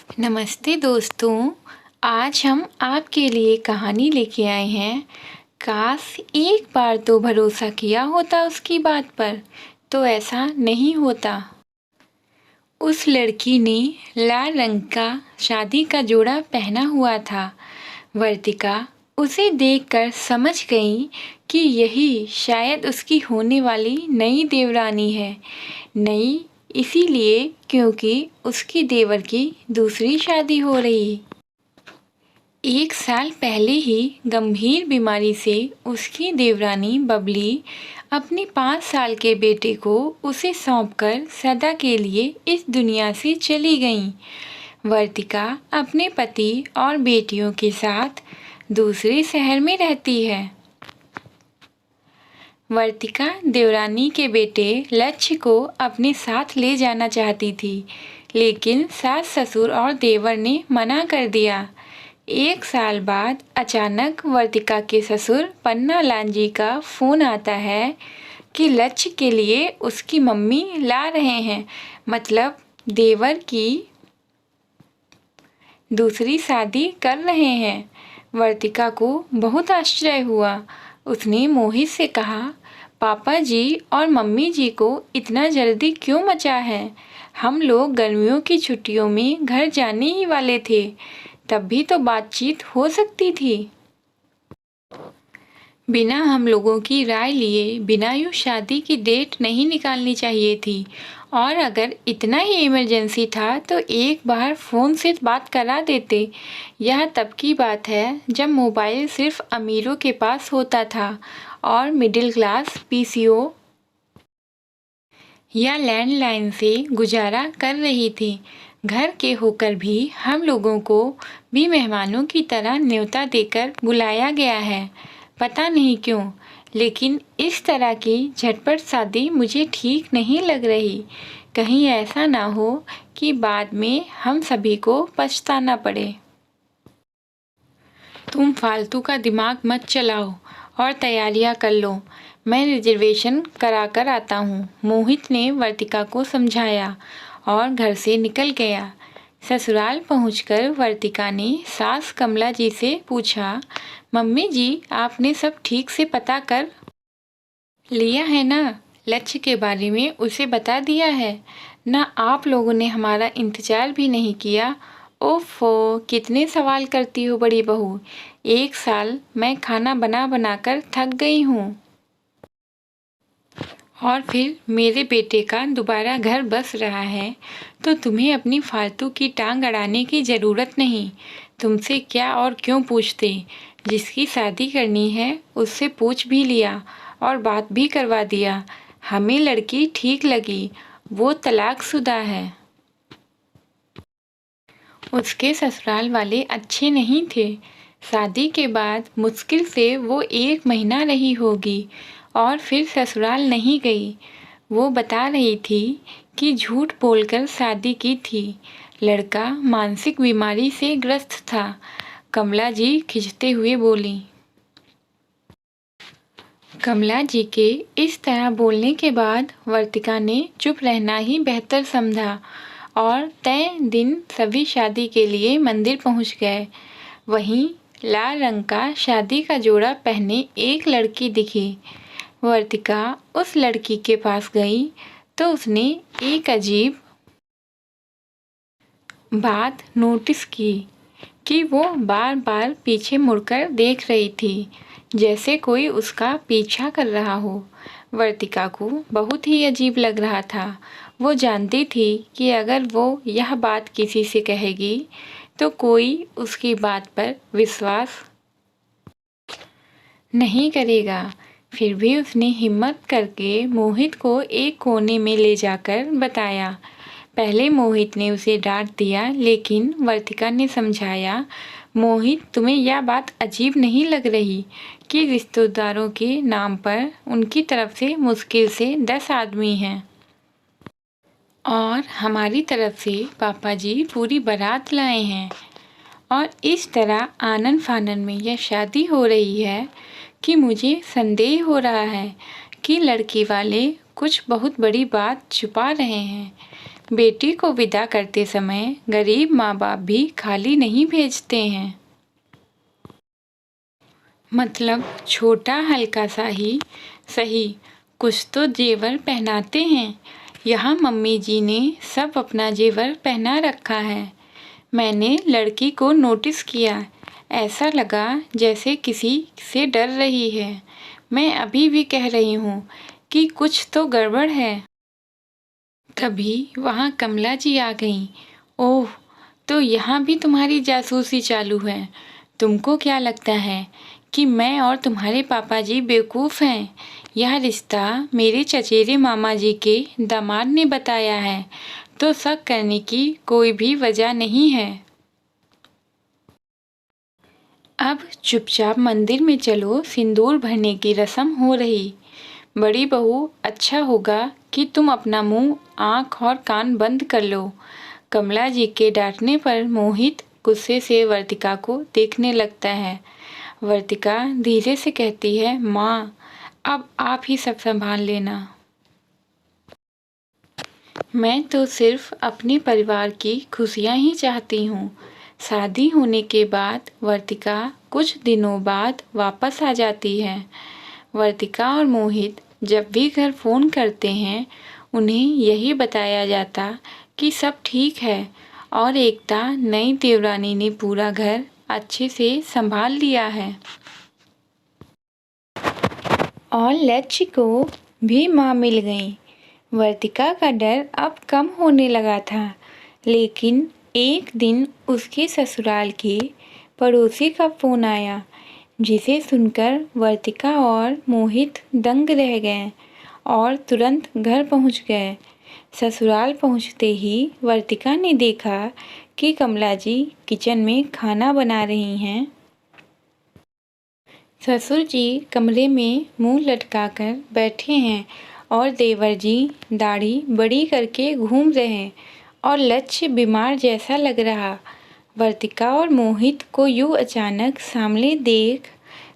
नमस्ते दोस्तों। आज हम आपके लिए कहानी लेके आए हैं। काश एक बार तो भरोसा किया होता उसकी बात पर, तो ऐसा नहीं होता। उस लड़की ने लाल रंग का शादी का जोड़ा पहना हुआ था। वर्तिका उसे देखकर समझ गई कि यही शायद उसकी होने वाली नई देवरानी है। नई इसीलिए क्योंकि उसकी देवर की दूसरी शादी हो रही। 1 साल पहले ही गंभीर बीमारी से उसकी देवरानी बबली अपने 5 साल के बेटे को उसे सौंपकर सदा के लिए इस दुनिया से चली गईं। वर्तिका अपने पति और बेटियों के साथ दूसरे शहर में रहती है। वर्तिका देवरानी के बेटे लक्ष्य को अपने साथ ले जाना चाहती थी, लेकिन सास ससुर और देवर ने मना कर दिया। 1 साल बाद अचानक वर्तिका के ससुर पन्नालाल जी का फोन आता है कि लक्ष्य के लिए उसकी मम्मी ला रहे हैं, मतलब देवर की दूसरी शादी कर रहे हैं। वर्तिका को बहुत आश्चर्य हुआ। उसने मोहित से कहा, पापा जी और मम्मी जी को इतना जल्दी क्यों मचा है? हम लोग गर्मियों की छुट्टियों में घर जाने ही वाले थे, तब भी तो बातचीत हो सकती थी। बिना हम लोगों की राय लिए बिना यूँ शादी की डेट नहीं निकालनी चाहिए थी। और अगर इतना ही इमरजेंसी था तो एक बार फ़ोन से बात करा देते। यह तब की बात है जब मोबाइल सिर्फ अमीरों के पास होता था और मिडिल क्लास पीसीओ या लैंडलाइन से गुजारा कर रही थी। घर के होकर भी हम लोगों को भी मेहमानों की तरह न्योता देकर बुलाया गया है। पता नहीं क्यों, लेकिन इस तरह की झटपट शादी मुझे ठीक नहीं लग रही। कहीं ऐसा ना हो कि बाद में हम सभी को पछताना पड़े। तुम फालतू का दिमाग मत चलाओ और तैयारियां कर लो। मैं रिजर्वेशन करा कर आता हूँ, मोहित ने वर्तिका को समझाया और घर से निकल गया। ससुराल पहुंचकर वर्तिका ने सास कमला जी से पूछा, मम्मी जी आपने सब ठीक से पता कर लिया है ना? लक्ष्य के बारे में उसे बता दिया है ना? आप लोगों ने हमारा इंतजार भी नहीं किया। ओफो, कितने सवाल करती हो बड़ी बहू। 1 साल मैं खाना बना बना कर थक गई हूँ। और फिर मेरे बेटे का दोबारा घर बस रहा है, तो तुम्हें अपनी फालतू की टांग अड़ाने की ज़रूरत नहीं। तुमसे क्या और क्यों पूछते? जिसकी शादी करनी है उससे पूछ भी लिया और बात भी करवा दिया। हमें लड़की ठीक लगी, वो तलाकशुदा है। उसके ससुराल वाले अच्छे नहीं थे। शादी के बाद मुश्किल से वो 1 महीना रही होगी और फिर ससुराल नहीं गई। वो बता रही थी कि झूठ बोलकर शादी की थी। लड़का मानसिक बीमारी से ग्रस्त था। कमला जी खिंचते हुए बोली। कमला जी के इस तरह बोलने के बाद वर्तिका ने चुप रहना ही बेहतर समझा और तय दिन सभी शादी के लिए मंदिर पहुंच गए। वहीं लाल रंग का शादी का जोड़ा पहने एक लड़की दिखी। वर्तिका उस लड़की के पास गई तो उसने एक अजीब बात नोटिस की कि वो बार बार पीछे मुड़कर देख रही थी, जैसे कोई उसका पीछा कर रहा हो। वर्तिका को बहुत ही अजीब लग रहा था। वो जानती थी कि अगर वो यह बात किसी से कहेगी तो कोई उसकी बात पर विश्वास नहीं करेगा। फिर भी उसने हिम्मत करके मोहित को एक कोने में ले जाकर बताया। पहले मोहित ने उसे डांट दिया, लेकिन वर्तिका ने समझाया, मोहित तुम्हें यह बात अजीब नहीं लग रही कि रिश्तेदारों के नाम पर उनकी तरफ से मुश्किल से 10 आदमी हैं और हमारी तरफ से पापा जी पूरी बारात लाए हैं और इस तरह आनन फानन में यह शादी हो रही है कि मुझे संदेह हो रहा है कि लड़की वाले कुछ बहुत बड़ी बात छुपा रहे हैं। बेटी को विदा करते समय गरीब माँ बाप भी खाली नहीं भेजते हैं। मतलब छोटा हल्का सा ही सही, कुछ तो जेवर पहनाते हैं। यहाँ मम्मी जी ने सब अपना जेवर पहना रखा है। मैंने लड़की को नोटिस किया, ऐसा लगा जैसे किसी से डर रही है। मैं अभी भी कह रही हूँ कि कुछ तो गड़बड़ है। तभी वहाँ कमला जी आ गईं। ओह, तो यहाँ भी तुम्हारी जासूसी चालू है। तुमको क्या लगता है कि मैं और तुम्हारे पापा जी बेवकूफ़ हैं? यह रिश्ता मेरे चचेरे मामा जी के दामाद ने बताया है, तो शक करने की कोई भी वजह नहीं है। अब चुपचाप मंदिर में चलो, सिंदूर भरने की रस्म हो रही। बड़ी बहू, अच्छा होगा कि तुम अपना मुंह, आँख और कान बंद कर लो। कमला जी के डांटने पर मोहित गुस्से से वर्तिका को देखने लगता है। वर्तिका धीरे से कहती है, माँ, अब आप ही सब संभाल लेना। मैं तो सिर्फ अपने परिवार की खुशियाँ ही चाहती हूँ। शादी होने के बाद वर्तिका कुछ दिनों बाद वापस आ जाती है। वर्तिका और मोहित जब भी घर फ़ोन करते हैं, उन्हें यही बताया जाता कि सब ठीक है और एकता नई देवरानी ने पूरा घर अच्छे से संभाल लिया है। और लक्ष्य को भी माँ मिल गई। वर्तिका का डर अब कम होने लगा था, लेकिन एक दिन उसके ससुराल के पड़ोसी का फ़ोन आया, जिसे सुनकर वर्तिका और मोहित दंग रह गए और तुरंत घर पहुंच गए। ससुराल पहुंचते ही वर्तिका ने देखा कि कमला जी किचन में खाना बना रही हैं। ससुर जी कमरे में मुंह लटकाकर बैठे हैं और देवर जी दाढ़ी बड़ी करके घूम रहे हैं और लक्ष्य बीमार जैसा लग रहा। वर्तिका और मोहित को यूँ अचानक सामने देख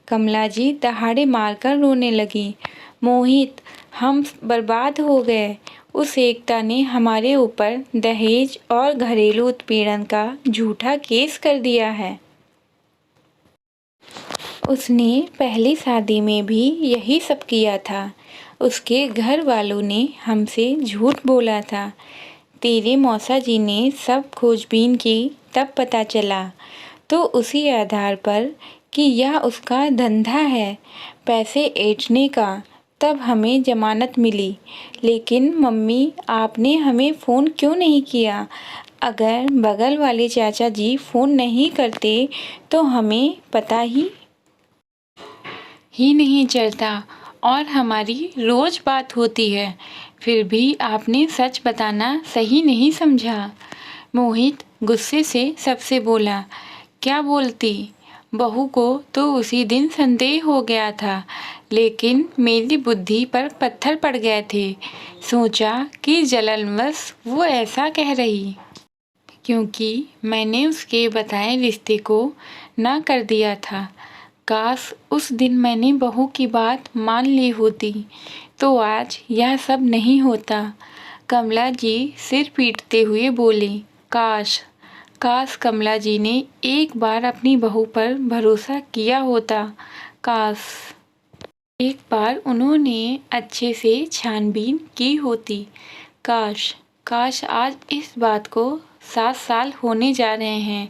कमला जी दहाड़े मारकर रोने लगी। मोहित, हम बर्बाद हो गए। उस एकता ने हमारे ऊपर दहेज और घरेलू उत्पीड़न का झूठा केस कर दिया है। उसने पहली शादी में भी यही सब किया था। उसके घर वालों ने हमसे झूठ बोला था। तेरे मौसा जी ने सब खोजबीन की, तब पता चला तो उसी आधार पर कि यह उसका धंधा है पैसे ऐंठने का, तब हमें जमानत मिली। लेकिन मम्मी, आपने हमें फ़ोन क्यों नहीं किया? अगर बगल वाले चाचा जी फ़ोन नहीं करते तो हमें पता ही नहीं चलता और हमारी रोज़ बात होती है। फिर भी आपने सच बताना सही नहीं समझा। मोहित गुस्से से सबसे बोला, क्या बोलती? बहू को तो उसी दिन संदेह हो गया था, लेकिन मेरी बुद्धि पर पत्थर पड़ गए थे। सोचा कि जलनवश वो ऐसा कह रही, क्योंकि मैंने उसके बताए रिश्ते को ना कर दिया था। काश उस दिन मैंने बहू की बात मान ली होती तो आज यह सब नहीं होता। कमला जी सिर पीटते हुए बोली, काश काश कमला जी ने एक बार अपनी बहू पर भरोसा किया होता। काश एक बार उन्होंने अच्छे से छानबीन की होती। काश काश आज इस बात को 7 साल होने जा रहे हैं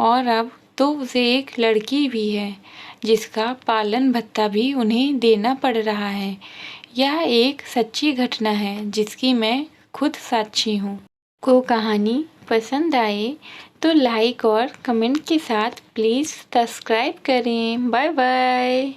और अब तो उसे एक लड़की भी है, जिसका पालन भत्ता भी उन्हें देना पड़ रहा है। यह एक सच्ची घटना है जिसकी मैं खुद साक्षी हूँ। को कहानी पसंद आए तो लाइक और कमेंट के साथ प्लीज़ सब्सक्राइब करें। Bye bye.